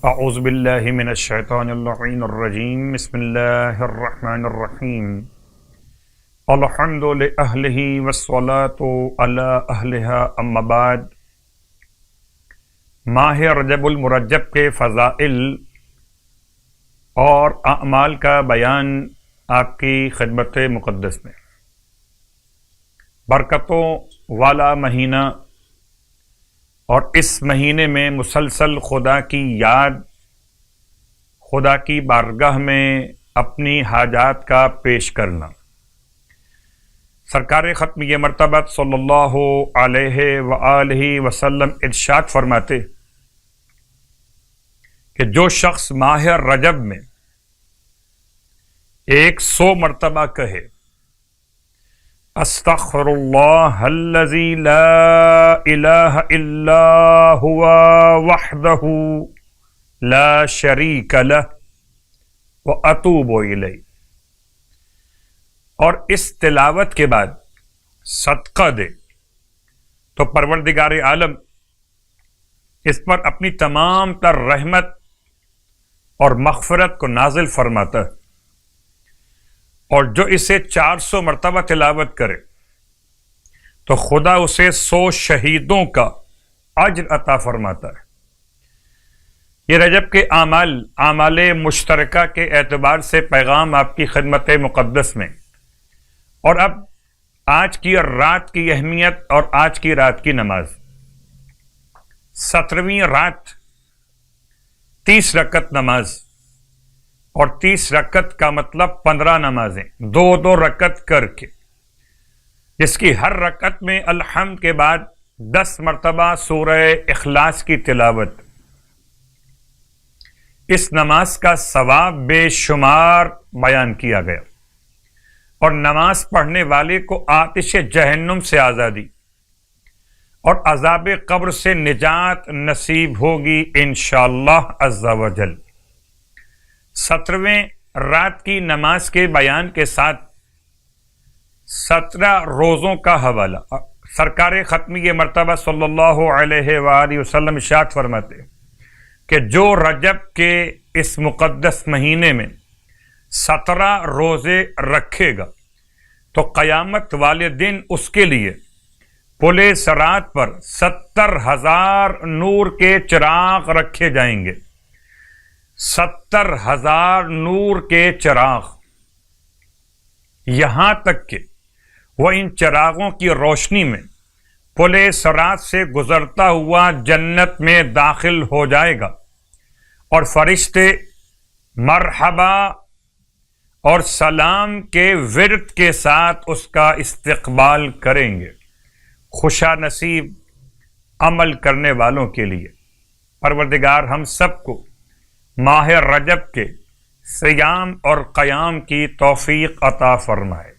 اعوذ باللہ من الشیطان اللعین الرجیم بسم اللہ الرحمن الرحیم الحمد لأہلہ والصلاة علی اہلہا اما بعد۔ ماہ رجب المرجب کے فضائل اور اعمال کا بیان آپ کی خدمت مقدس میں۔ برکتوں والا مہینہ اور اس مہینے میں مسلسل خدا کی یاد، خدا کی بارگاہ میں اپنی حاجات کا پیش کرنا۔ سرکار ختم یہ مرتبہ صلی اللہ علیہ وآلہ وسلم ارشاد فرماتے کہ جو شخص ماہ رجب میں 100 مرتبہ کہے استغفر اللہ الذی لا الہ الا هو وحدہ لا شریک لہ واتوب الیہ، اور اس تلاوت کے بعد صدقہ دے تو پروردگار عالم اس پر اپنی تمام تر رحمت اور مغفرت کو نازل فرماتا ہے، اور جو اسے 400 مرتبہ تلاوت کرے تو خدا اسے 100 شہیدوں کا اجر عطا فرماتا ہے۔ یہ رجب کے اعمال مشترکہ کے اعتبار سے پیغام آپ کی خدمت مقدس میں، اور اب آج کی رات کی اہمیت اور آج کی رات کی نماز۔ 17ویں رات 30 رکعت نماز، اور 30 رکعت کا مطلب 15 نمازیں 2 رکعت کر کے، جس کی ہر رکعت میں الحمد کے بعد 10 مرتبہ سورہ اخلاص کی تلاوت۔ اس نماز کا ثواب بے شمار بیان کیا گیا، اور نماز پڑھنے والے کو آتش جہنم سے آزادی اور عذاب قبر سے نجات نصیب ہوگی انشاءاللہ عز و جل۔ 17ویں رات کی نماز کے بیان کے ساتھ 17 روزوں کا حوالہ۔ سرکار ختمی مرتبہ صلی اللہ علیہ وآلہ وسلم ارشاد فرماتے کہ جو رجب کے اس مقدس مہینے میں 17 روزے رکھے گا تو قیامت والے دن اس کے لیے پل صراط پر 70,000 نور کے چراغ رکھے جائیں گے۔ 70,000 نور کے چراغ، یہاں تک کہ وہ ان چراغوں کی روشنی میں پل صراط سے گزرتا ہوا جنت میں داخل ہو جائے گا، اور فرشتے مرحبا اور سلام کے ورد کے ساتھ اس کا استقبال کریں گے، خوشا نصیب عمل کرنے والوں کے لیے۔ پروردگار ہم سب کو ماہ رجب کے صیام اور قیام کی توفیق عطا فرمائے۔